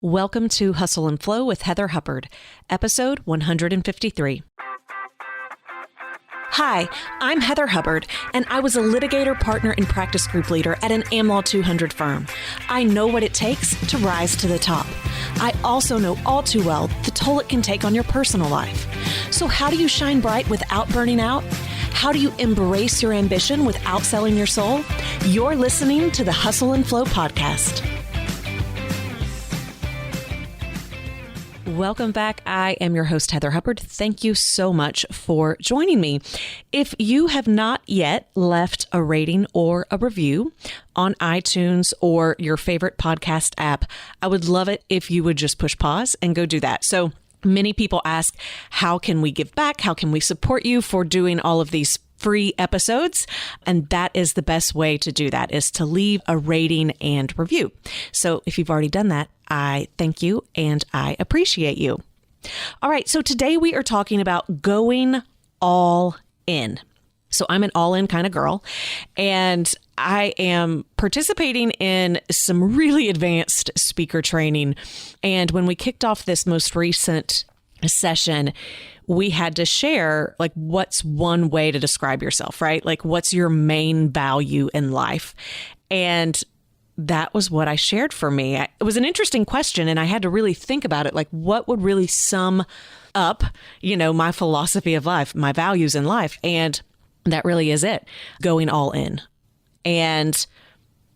Welcome to Hustle and Flow with Heather Hubbard, episode 153. Hi, I'm Heather Hubbard, and I was a litigator, partner, and practice group leader at an AmLaw 200 firm. I know what it takes to rise to the top. I also know all too well the toll it can take on your personal life. So how do you shine bright without burning out? How do you embrace your ambition without selling your soul? You're listening to the Hustle and Flow podcast. Welcome back. I am your host, Heather Hubbard. Thank you so much for joining me. If you have not yet left a rating or a review on iTunes or your favorite podcast app, I would love it if you would just push pause and go do that. So many people ask, how can we give back? How can we support you for doing all of these free episodes? And that is the best way to do that, is to leave a rating and review. So if you've already done that, I thank you and I appreciate you. All right. So today we are talking about going all in. So I'm an all-in kind of girl, and I am participating in some really advanced speaker training. And when we kicked off this most recent session, we had to share, like, what's one way to describe yourself, right? Like, what's your main value in life? And that was what I shared for me. It was an interesting question, and I had to really think about it. Like, what would really sum up, my philosophy of life, my values in life? And that really is it, going all in. And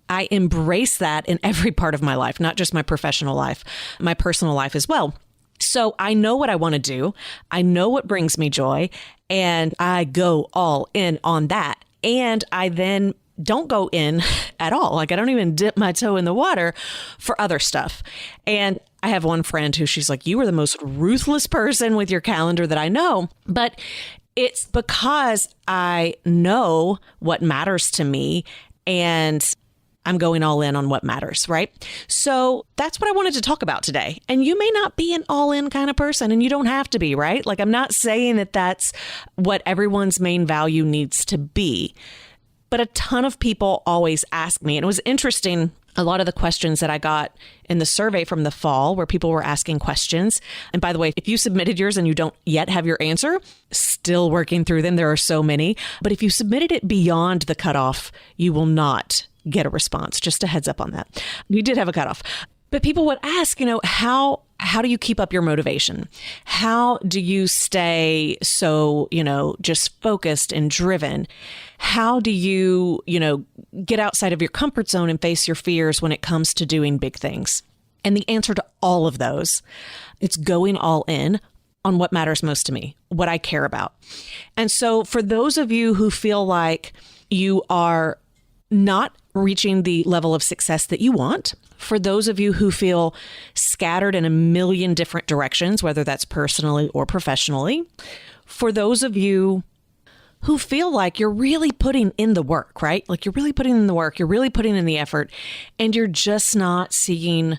I embrace that in every part of my life, not just my professional life, my personal life as well. So I know what I want to do. I know what brings me joy, and I go all in on that. And I then don't go in at all. Like, I don't even dip my toe in the water for other stuff. And I have one friend who, she's like, you are the most ruthless person with your calendar that I know. But it's because I know what matters to me, and I'm going all in on what matters, right? So that's what I wanted to talk about today. And you may not be an all-in kind of person, and you don't have to be, right? Like, I'm not saying that that's what everyone's main value needs to be. But a ton of people always ask me, and it was interesting, a lot of the questions that I got in the survey from the fall, where people were asking questions. And by the way, if you submitted yours and you don't yet have your answer, still working through them. There are so many. But if you submitted it beyond the cutoff, you will not get a response. Just a heads up on that. We did have a cutoff. But people would ask, how do you keep up your motivation? How do you stay so, just focused and driven? How do you, get outside of your comfort zone and face your fears when it comes to doing big things? And the answer to all of those, it's going all in on what matters most to me, what I care about. And so for those of you who feel like you are not reaching the level of success that you want, for those of you who feel scattered in a million different directions, whether that's personally or professionally, for those of you who feel like you're really putting in the work, right? Like, you're really putting in the work, you're really putting in the effort, and you're just not seeing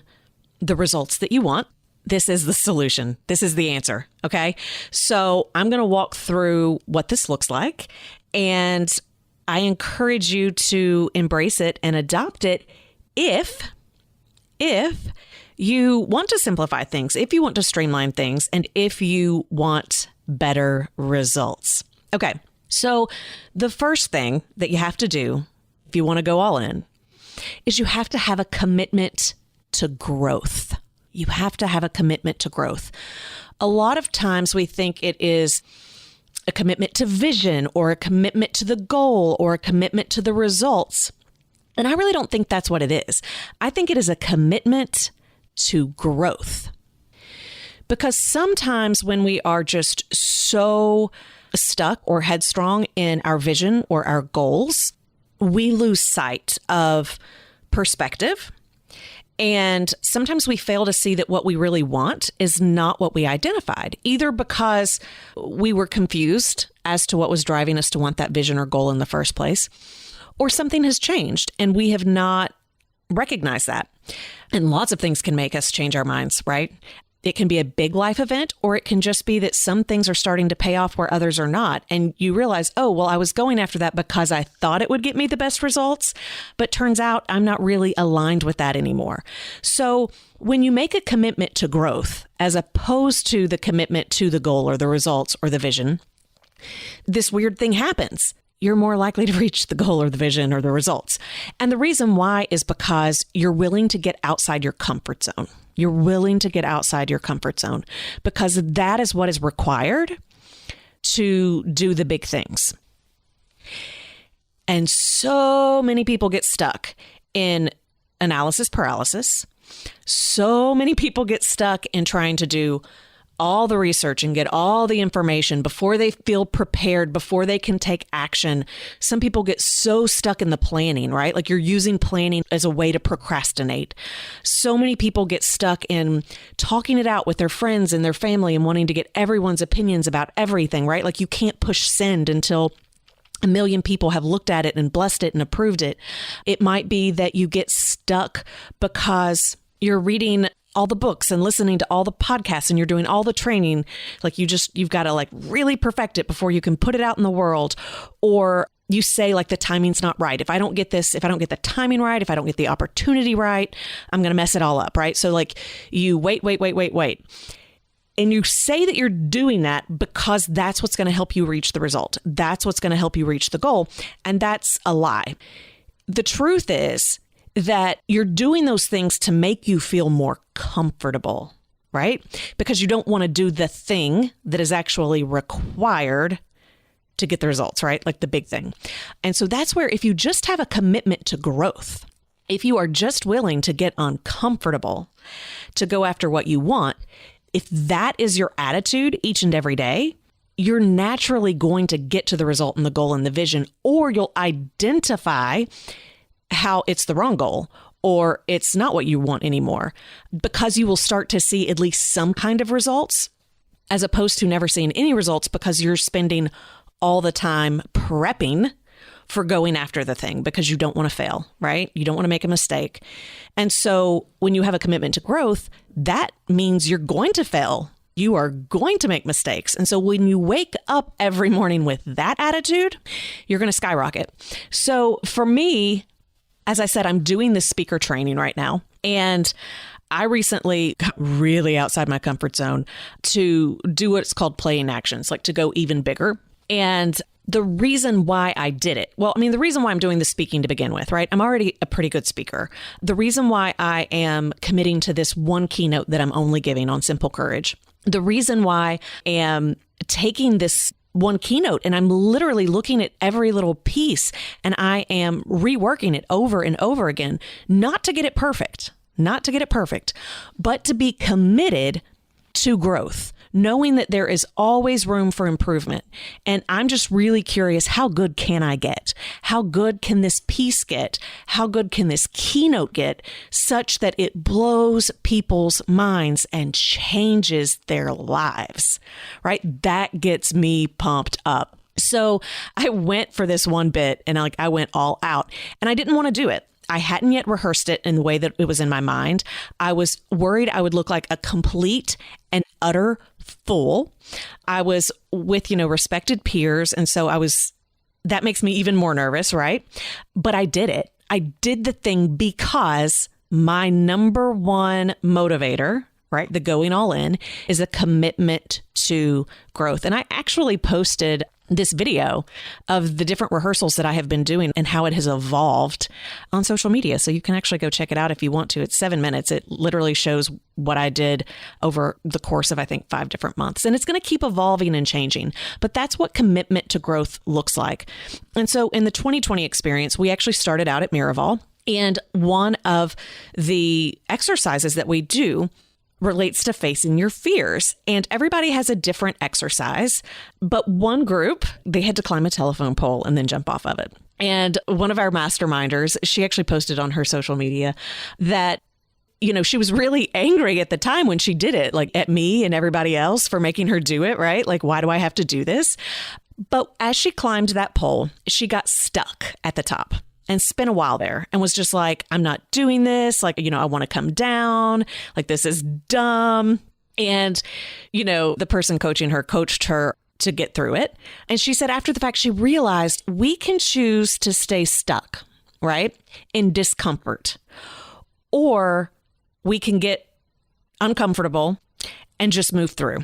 the results that you want, this is the solution. This is the answer. Okay. So I'm going to walk through what this looks like, and I encourage you to embrace it and adopt it if you want to simplify things, if you want to streamline things, and if you want better results. Okay, so the first thing that you have to do if you want to go all in is you have to have a commitment to growth. You have to have a commitment to growth. A lot of times we think it is a commitment to vision, or a commitment to the goal, or a commitment to the results. And I really don't think that's what it is. I think it is a commitment to growth. Because sometimes when we are just so stuck or headstrong in our vision or our goals, we lose sight of perspective. And sometimes we fail to see that what we really want is not what we identified, either because we were confused as to what was driving us to want that vision or goal in the first place, or something has changed and we have not recognized that. And lots of things can make us change our minds, right? It can be a big life event, or it can just be that some things are starting to pay off where others are not. And you realize, oh, well, I was going after that because I thought it would get me the best results, but turns out I'm not really aligned with that anymore. So when you make a commitment to growth, as opposed to the commitment to the goal or the results or the vision, this weird thing happens. You're more likely to reach the goal or the vision or the results. And the reason why is because you're willing to get outside your comfort zone. You're willing to get outside your comfort zone because that is what is required to do the big things. And so many people get stuck in analysis paralysis. So many people get stuck in trying to do all the research and get all the information before they feel prepared, before they can take action. Some people get so stuck in the planning, right? Like you're using planning as a way to procrastinate. So many people get stuck in talking it out with their friends and their family and wanting to get everyone's opinions about everything, right? Like you can't push send until a million people have looked at it and blessed it and approved it. It might be that you get stuck because you're reading all the books and listening to all the podcasts and you're doing all the training. Like you've got to like really perfect it before you can put it out in the world. Or you say like the timing's not right. If I don't get this, if I don't get the timing right, if I don't get the opportunity right, I'm going to mess it all up. Right. So like you wait. And you say that you're doing that because that's what's going to help you reach the result. That's what's going to help you reach the goal. And that's a lie. The truth is that you're doing those things to make you feel more comfortable, right? Because you don't want to do the thing that is actually required to get the results, right? Like the big thing. And so that's where if you just have a commitment to growth, if you are just willing to get uncomfortable, to go after what you want, if that is your attitude each and every day, you're naturally going to get to the result and the goal and the vision, or you'll identify how it's the wrong goal or it's not what you want anymore, because you will start to see at least some kind of results as opposed to never seeing any results because you're spending all the time prepping for going after the thing because you don't want to fail, right? You don't want to make a mistake. And so when you have a commitment to growth, that means you're going to fail. You are going to make mistakes. And so when you wake up every morning with that attitude, you're going to skyrocket. So for me, as I said, I'm doing this speaker training right now. And I recently got really outside my comfort zone to do what's called playing actions, like to go even bigger. And the reason why I did it, the reason why I'm doing the speaking to begin with, right? I'm already a pretty good speaker. The reason why I am committing to this one keynote that I'm only giving on Simple Courage, the reason why I am taking this one keynote and I'm literally looking at every little piece and I am reworking it over and over again, not to get it perfect, but to be committed to growth, knowing that there is always room for improvement. And I'm just really curious, how good can I get? How good can this piece get? How good can this keynote get such that it blows people's minds and changes their lives, right? That gets me pumped up. So I went for this one bit and I went all out and I didn't want to do it. I hadn't yet rehearsed it in the way that it was in my mind. I was worried I would look like a complete and utter fool. I was with, respected peers. And so that makes me even more nervous, right? But I did it. I did the thing because my number one motivator, right, the going all in, is a commitment to growth. And I actually posted this video of the different rehearsals that I have been doing and how it has evolved on social media. So you can actually go check it out if you want to. It's 7 minutes. It literally shows what I did over the course of, 5 different months. And it's going to keep evolving and changing. But that's what commitment to growth looks like. And so in the 2020 experience, we actually started out at Miraval. And one of the exercises that we do relates to facing your fears. And everybody has a different exercise, but one group, they had to climb a telephone pole and then jump off of it. And one of our masterminders, she actually posted on her social media that, she was really angry at the time when she did it, like at me and everybody else for making her do it, right? Like, why do I have to do this? But as she climbed that pole, she got stuck at the top and spent a while there and was just like, I'm not doing this. Like, I want to come down. Like, this is dumb. And, the person coaching her coached her to get through it. And she said after the fact, she realized we can choose to stay stuck, right, in discomfort, or we can get uncomfortable and just move through.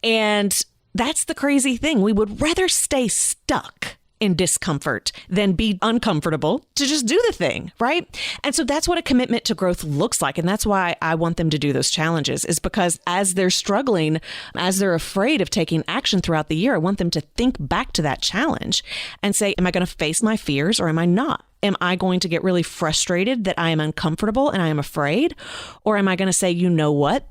And that's the crazy thing. We would rather stay stuck in discomfort than be uncomfortable to just do the thing, right? And so that's what a commitment to growth looks like. And that's why I want them to do those challenges, is because as they're struggling, as they're afraid of taking action throughout the year, I want them to think back to that challenge and say, am I going to face my fears or am I not? Am I going to get really frustrated that I am uncomfortable and I am afraid? Or am I going to say, you know what?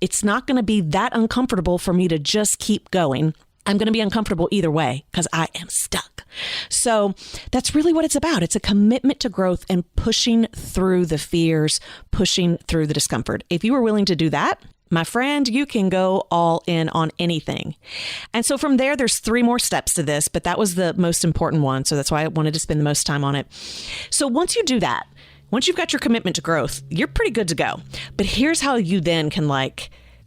It's not going to be that uncomfortable for me to just keep going. I'm going to be uncomfortable either way because I am stuck. So that's really what it's about. It's a commitment to growth and pushing through the fears, pushing through the discomfort. If you are willing to do that, my friend, you can go all in on anything. And so from there's 3 more steps to this, but that was the most important one. So that's why I wanted to spend the most time on it. So once you do that, once you've got your commitment to growth, you're pretty good to go. But here's how you then can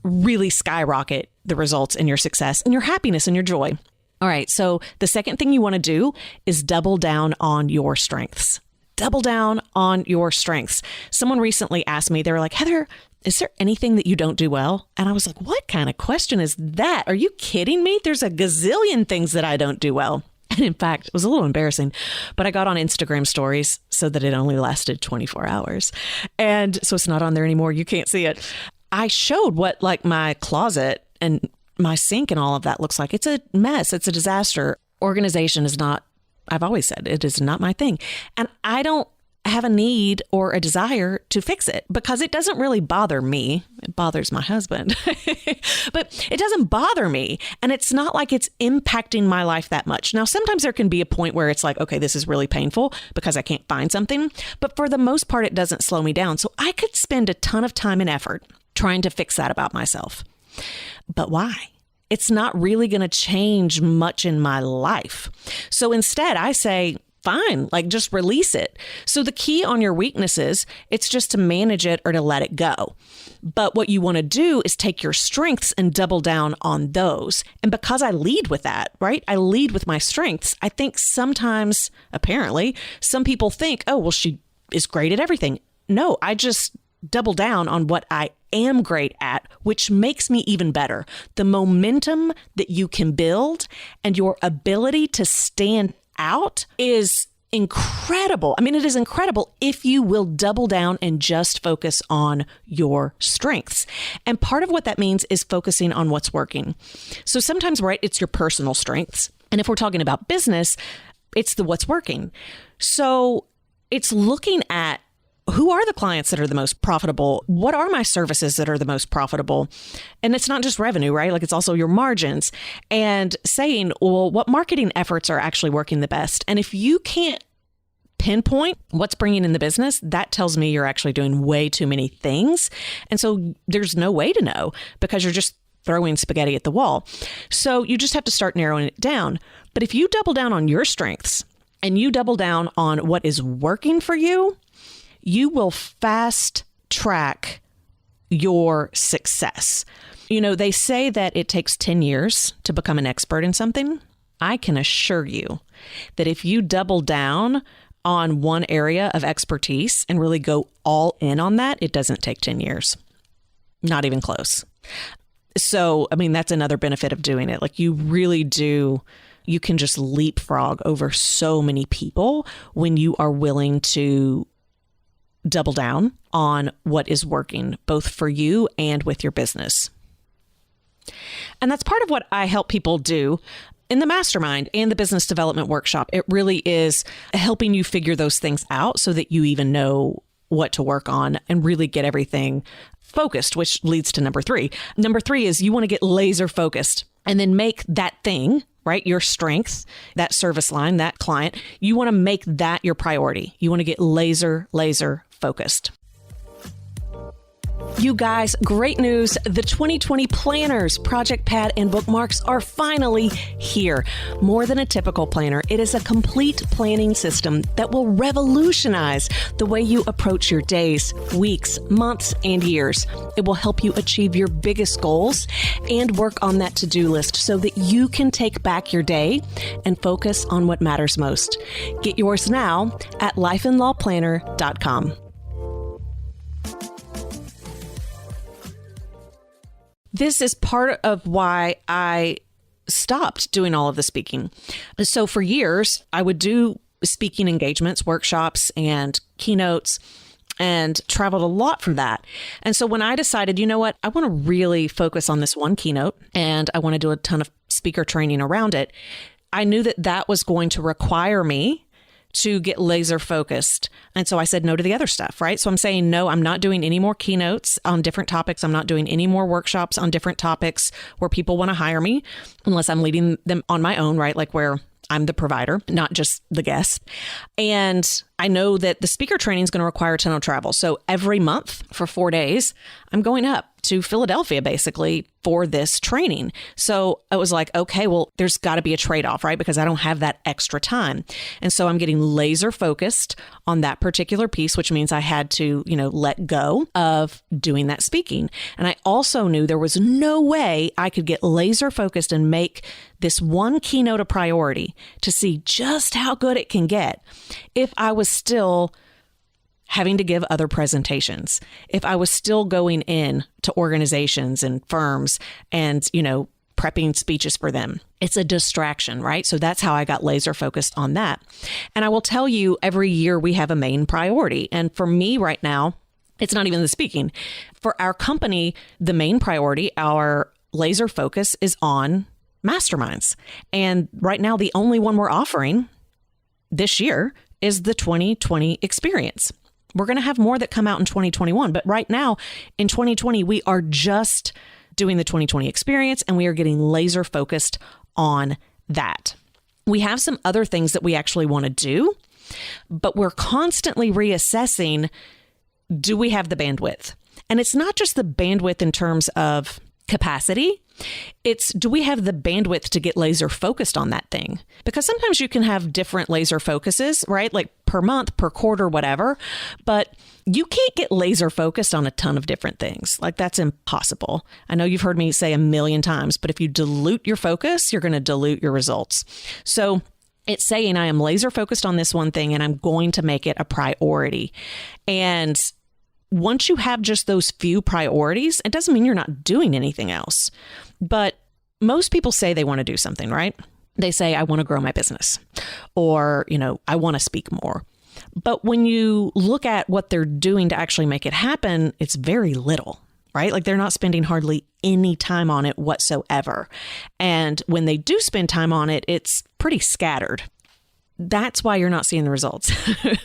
really skyrocket the results in your success and your happiness and your joy. All right. So the second thing you want to do is double down on your strengths. Double down on your strengths. Someone recently asked me, they were like, Heather, is there anything that you don't do well? And I was like, what kind of question is that? Are you kidding me? There's a gazillion things that I don't do well. And in fact, it was a little embarrassing, but I got on Instagram stories so that it only lasted 24 hours. And so it's not on there anymore. You can't see it. I showed what my closet and my sink and all of that looks like. It's a mess. It's a disaster. Organization is not, I've always said, it is not my thing. And I don't have a need or a desire to fix it because it doesn't really bother me. It bothers my husband, but it doesn't bother me. And it's not like it's impacting my life that much. Now, sometimes there can be a point where it's like, okay, this is really painful because I can't find something. But for the most part, it doesn't slow me down. So I could spend a ton of time and effort trying to fix that about myself. But why? It's not really going to change much in my life. So instead, I say, fine, just release it. So the key on your weaknesses, it's just to manage it or to let it go. But what you want to do is take your strengths and double down on those. And because I lead with that, right? I lead with my strengths. I think sometimes, apparently, some people think, oh, well, she is great at everything. No, I just double down on what I am great at, which makes me even better. The momentum that you can build and your ability to stand out is incredible. I mean, it is incredible if you will double down and just focus on your strengths. And part of what that means is focusing on what's working. So sometimes, right, it's your personal strengths. And if we're talking about business, it's the what's working. So it's looking at who are the clients that are the most profitable? What are my services that are the most profitable? And it's not just revenue, right? It's also your margins and saying, well, what marketing efforts are actually working the best? And if you can't pinpoint what's bringing in the business, that tells me you're actually doing way too many things. And so there's no way to know because you're just throwing spaghetti at the wall. So you just have to start narrowing it down. But if you double down on your strengths and you double down on what is working for you, you will fast track your success. They say that it takes 10 years to become an expert in something. I can assure you that if you double down on one area of expertise and really go all in on that, it doesn't take 10 years. Not even close. So, that's another benefit of doing it. You really do. You can just leapfrog over so many people when you are willing to double down on what is working, both for you and with your business. And that's part of what I help people do in the mastermind and the business development workshop. It really is helping you figure those things out so that you even know what to work on and really get everything focused, which leads to number 3. Number 3 is you want to get laser focused and then make that thing, right? Your strength, that service line, that client, you want to make that your priority. You want to get laser focused. You guys, great news. The 2020 planners, project pad, and bookmarks are finally here. More than a typical planner, it is a complete planning system that will revolutionize the way you approach your days, weeks, months, and years. It will help you achieve your biggest goals and work on that to-do list so that you can take back your day and focus on what matters most. Get yours now at lifeandlawplanner.com. This is part of why I stopped doing all of the speaking. So for years, I would do speaking engagements, workshops, and keynotes, and traveled a lot from that. And so when I decided, you know what, I want to really focus on this one keynote, and I want to do a ton of speaker training around it, I knew that that was going to require me to get laser focused. And so I said no to the other stuff, right? So I'm saying, no, I'm not doing any more keynotes on different topics. I'm not doing any more workshops on different topics where people want to hire me unless I'm leading them on my own, right? Like where I'm the provider, not just the guest. And I know that the speaker training is going to require a ton of travel. So every month for 4 days, I'm going up to Philadelphia basically for this training. So I was like, okay, well, there's got to be a trade-off, right? Because I don't have that extra time. And so I'm getting laser focused on that particular piece, which means I had to, let go of doing that speaking. And I also knew there was no way I could get laser focused and make this one keynote a priority to see just how good it can get if I was still having to give other presentations, if I was still going in to organizations and firms and, prepping speeches for them. It's a distraction, right? So that's how I got laser focused on that. And I will tell you, every year we have a main priority. And for me right now, it's not even the speaking. For our company, the main priority, our laser focus is on masterminds. And right now, the only one we're offering this year is the 2020 experience. We're going to have more that come out in 2021. But right now in 2020, we are just doing the 2020 experience and we are getting laser focused on that. We have some other things that we actually want to do, but we're constantly reassessing, do we have the bandwidth? And it's not just the bandwidth in terms of capacity. It's, do we have the bandwidth to get laser focused on that thing? Because sometimes you can have different laser focuses, right? Like per month, per quarter, whatever. But you can't get laser focused on a ton of different things. Like that's impossible. I know you've heard me say a million times, but if you dilute your focus, you're going to dilute your results. So it's saying I am laser focused on this one thing and I'm going to make it a priority. And once you have just those few priorities, it doesn't mean you're not doing anything else. But most people say they want to do something, right? They say, I want to grow my business, or, I want to speak more. But when you look at what they're doing to actually make it happen, it's very little, right? Like they're not spending hardly any time on it whatsoever. And when they do spend time on it, it's pretty scattered. That's why you're not seeing the results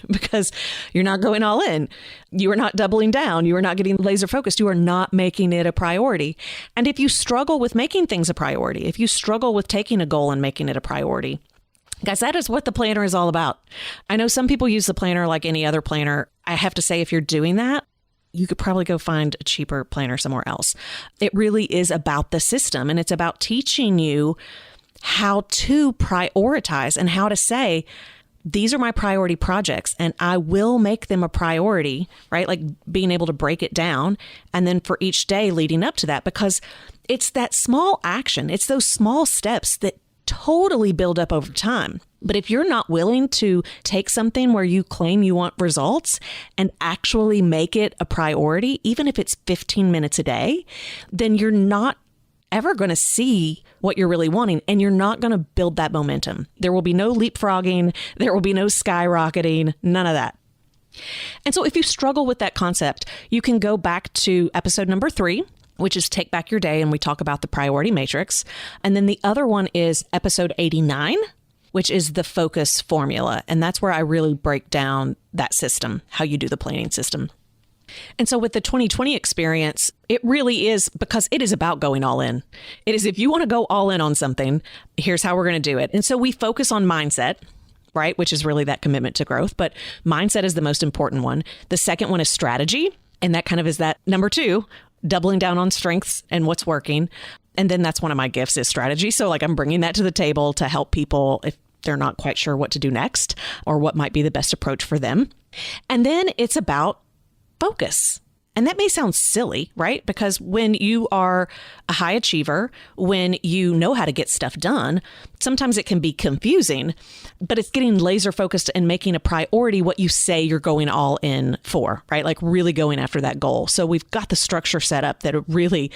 because you're not going all in. You are not doubling down. You are not getting laser focused. You are not making it a priority. And if you struggle with making things a priority, if you struggle with taking a goal and making it a priority, guys, that is what the planner is all about. I know some people use the planner like any other planner. I have to say, if you're doing that, you could probably go find a cheaper planner somewhere else. It really is about the system, and it's about teaching you how to prioritize and how to say, these are my priority projects and I will make them a priority, right? Like being able to break it down. And then for each day leading up to that, because it's that small action, it's those small steps that totally build up over time. But if you're not willing to take something where you claim you want results and actually make it a priority, even if it's 15 minutes a day, then you're not ever going to see what you're really wanting, and you're not going to build that momentum. There will be no leapfrogging. There will be no skyrocketing, none of that. And so if you struggle with that concept, you can go back to episode number 3, which is Take Back Your Day, and we talk about the priority matrix. And then the other one is episode 89, which is the focus formula. And that's where I really break down that system, how you do the planning system. And so with the 2020 experience, it really is, because it is about going all in. It is, if you want to go all in on something, here's how we're going to do it. And so we focus on mindset, right? Which is really that commitment to growth. But mindset is the most important one. The second one is strategy. And that kind of is that number 2, doubling down on strengths and what's working. And then that's one of my gifts is strategy. So like I'm bringing that to the table to help people if they're not quite sure what to do next or what might be the best approach for them. And then it's about focus. And that may sound silly, right? Because when you are a high achiever, when you know how to get stuff done, sometimes it can be confusing, but it's getting laser focused and making a priority what you say you're going all in for, right? Like really going after that goal. So we've got the structure set up that it really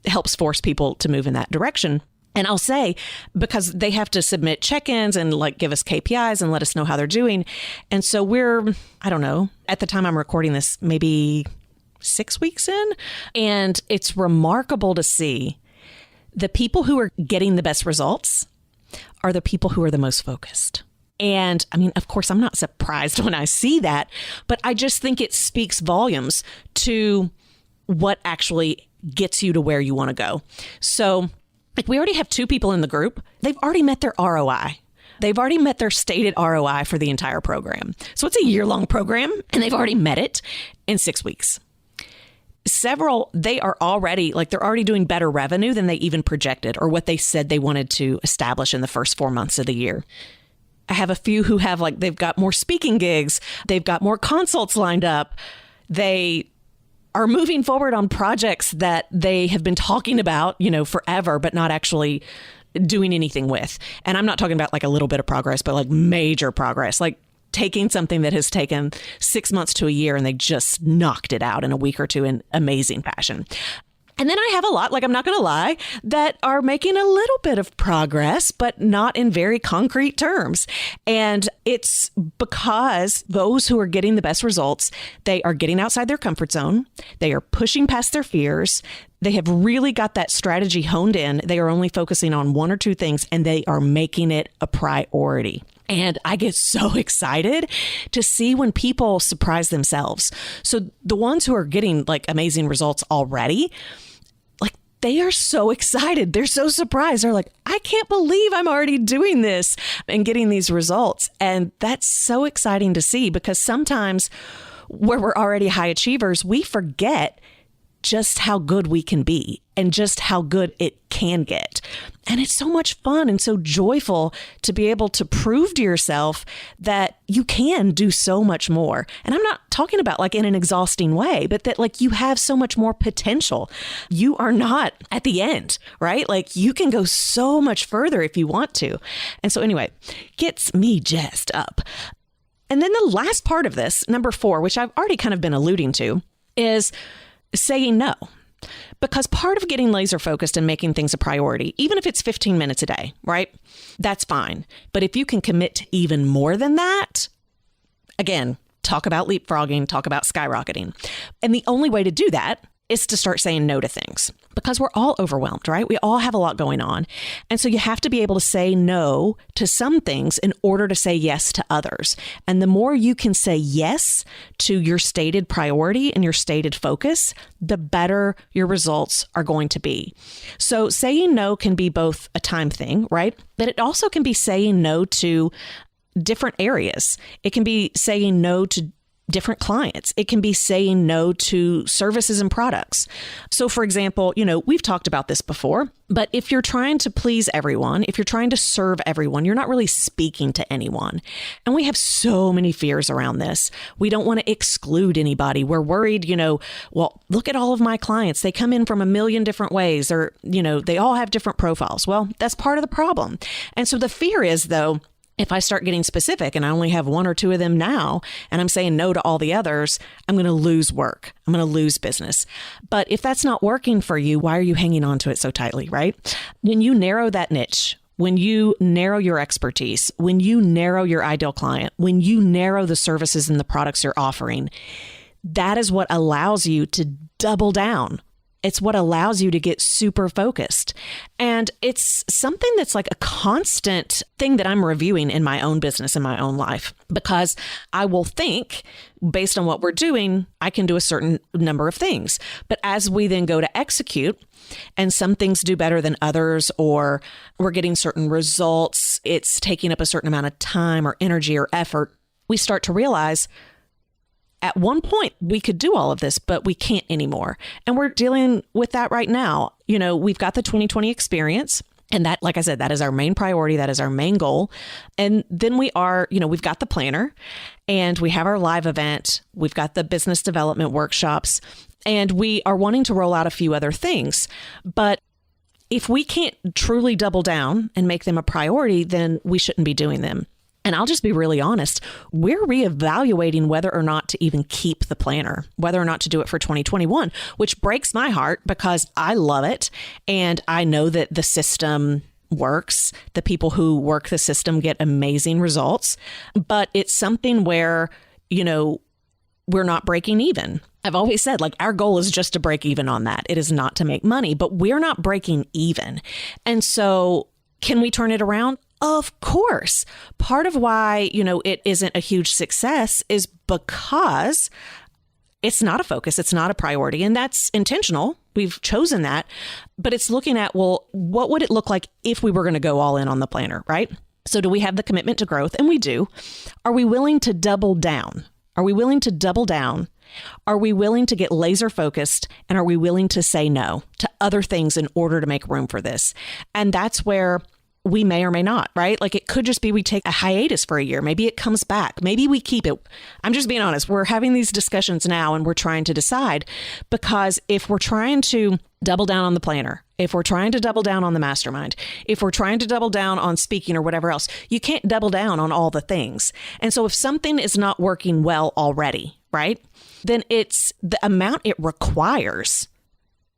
helps force people to move in that direction. And I'll say, because they have to submit check-ins and like give us KPIs and let us know how they're doing. And so we're, I don't know, at the time I'm recording this, maybe 6 weeks in. And it's remarkable to see the people who are getting the best results are the people who are the most focused. And I mean, of course, I'm not surprised when I see that, but I just think it speaks volumes to what actually gets you to where you want to go. So like we already have 2 people in the group. They've already met their ROI. They've already met their stated ROI for the entire program. So it's a year-long program and they've already met it in 6 weeks. Several, they are already, like they're already doing better revenue than they even projected or what they said they wanted to establish in the first 4 months of the year. I have a few who have like, they've got more speaking gigs. They've got more consults lined up. They are moving forward on projects that they have been talking about, forever, but not actually doing anything with. And I'm not talking about like a little bit of progress, but like major progress, like taking something that has taken 6 months to a year and they just knocked it out in a week or two in amazing fashion. And then I have a lot, like I'm not going to lie, that are making a little bit of progress, but not in very concrete terms. And it's because those who are getting the best results, they are getting outside their comfort zone. They are pushing past their fears. They have really got that strategy honed in. They are only focusing on 1 or 2 things and they are making it a priority. And I get so excited to see when people surprise themselves. So the ones who are getting like amazing results already, like they are so excited. They're so surprised. They're like, I can't believe I'm already doing this and getting these results. And that's so exciting to see because sometimes where we're already high achievers, we forget just how good we can be and just how good it can get. And it's so much fun and so joyful to be able to prove to yourself that you can do so much more. And I'm not talking about like in an exhausting way, but that like you have so much more potential. You are not at the end, right? Like you can go so much further if you want to. And so anyway, gets me jazzed up. And then the last part of this, number 4, which I've already kind of been alluding to, is saying no. Because part of getting laser focused and making things a priority, even if it's 15 minutes a day, right? That's fine. But if you can commit to even more than that, again, talk about leapfrogging, talk about skyrocketing. And the only way to do that is to start saying no to things because we're all overwhelmed, right? We all have a lot going on. And so you have to be able to say no to some things in order to say yes to others. And the more you can say yes to your stated priority and your stated focus, the better your results are going to be. So saying no can be both a time thing, right? But it also can be saying no to different areas. It can be saying no to different clients. It can be saying no to services and products. So for example, we've talked about this before, but if you're trying to please everyone, if you're trying to serve everyone, you're not really speaking to anyone. And we have so many fears around this. We don't want to exclude anybody. We're worried, well, look at all of my clients. They come in from a million different ways or, they all have different profiles. Well, that's part of the problem. And so the fear is though, if I start getting specific and I only have 1 or 2 of them now, and I'm saying no to all the others, I'm going to lose work. I'm going to lose business. But if that's not working for you, why are you hanging on to it so tightly, right? When you narrow that niche, when you narrow your expertise, when you narrow your ideal client, when you narrow the services and the products you're offering, that is what allows you to double down. It's what allows you to get super focused. And it's something that's like a constant thing that I'm reviewing in my own business, in my own life, because I will think based on what we're doing, I can do a certain number of things. But as we then go to execute and some things do better than others, or we're getting certain results, it's taking up a certain amount of time or energy or effort, we start to realize At one point, we could do all of this, but we can't anymore. And we're dealing with that right now. We've got the 2020 experience. And that, like I said, that is our main priority. That is our main goal. And then we've got the planner and we have our live event. We've got the business development workshops and we are wanting to roll out a few other things. But if we can't truly double down and make them a priority, then we shouldn't be doing them. And I'll just be really honest, we're reevaluating whether or not to even keep the planner, whether or not to do it for 2021, which breaks my heart because I love it. And I know that the system works. The people who work the system get amazing results. But it's something where, we're not breaking even. I've always said, our goal is just to break even on that. It is not to make money, but we're not breaking even. And so can we turn it around? Of course. Part of why, it isn't a huge success is because it's not a focus. It's not a priority. And that's intentional. We've chosen that. But it's looking at, what would it look like if we were going to go all in on the planner, right? So do we have the commitment to growth? And we do. Are we willing to double down? Are we willing to double down? Are we willing to get laser focused? And are we willing to say no to other things in order to make room for this? And that's where we may or may not, right? It could just be we take a hiatus for a year. Maybe it comes back. Maybe we keep it. I'm just being honest. We're having these discussions now and we're trying to decide, because if we're trying to double down on the planner, if we're trying to double down on the mastermind, if we're trying to double down on speaking or whatever else, you can't double down on all the things. And so if something is not working well already, right, then it's the amount it requires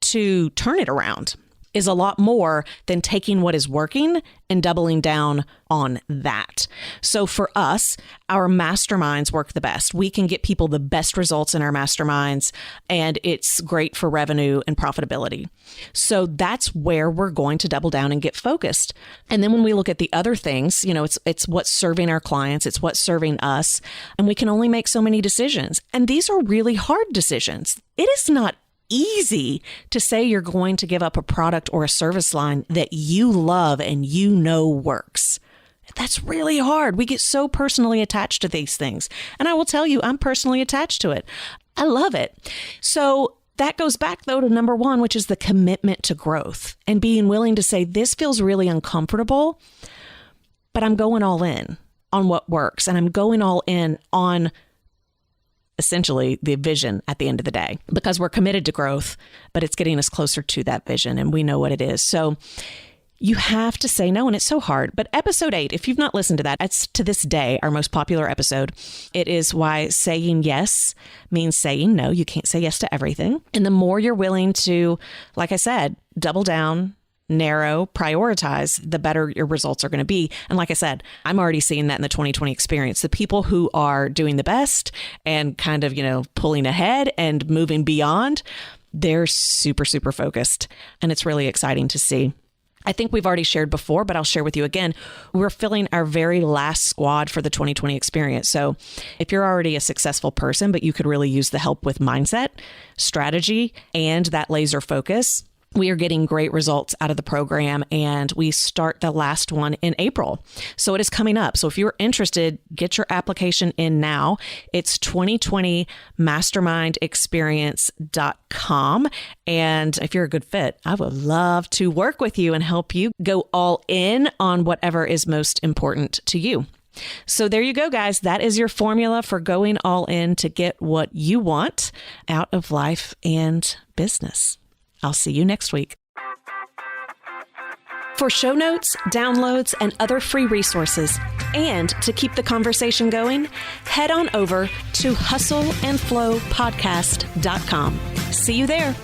to turn it around is a lot more than taking what is working and doubling down on that. So for us, our masterminds work the best. We can get people the best results in our masterminds, and it's great for revenue and profitability. So that's where we're going to double down and get focused. And then when we look at the other things, it's what's serving our clients, it's what's serving us, and we can only make so many decisions. And these are really hard decisions. It is not easy to say you're going to give up a product or a service line that you love and works. That's really hard. We get so personally attached to these things. And I will tell you, I'm personally attached to it. I love it. So that goes back, though, to number one, which is the commitment to growth and being willing to say, this feels really uncomfortable, but I'm going all in on what works. And I'm going all in on essentially the vision at the end of the day, because we're committed to growth, but it's getting us closer to that vision and we know what it is. So you have to say no, and it's so hard. But episode 8, if you've not listened to that, it's to this day our most popular episode. It is why saying yes means saying no. You can't say yes to everything. And the more you're willing to, like I said, double down, narrow, prioritize, the better your results are going to be. And like I said, I'm already seeing that in the 2020 experience. The people who are doing the best and kind of, pulling ahead and moving beyond, they're super, super focused. And it's really exciting to see. I think we've already shared before, but I'll share with you again. We're filling our very last squad for the 2020 experience. So if you're already a successful person, but you could really use the help with mindset, strategy, and that laser focus, we are getting great results out of the program, and we start the last one in April. So it is coming up. So if you're interested, get your application in now. It's 2020mastermindexperience.com. And if you're a good fit, I would love to work with you and help you go all in on whatever is most important to you. So there you go, guys. That is your formula for going all in to get what you want out of life and business. I'll see you next week. For show notes, downloads, and other free resources, and to keep the conversation going, head on over to hustleandflowpodcast.com. See you there.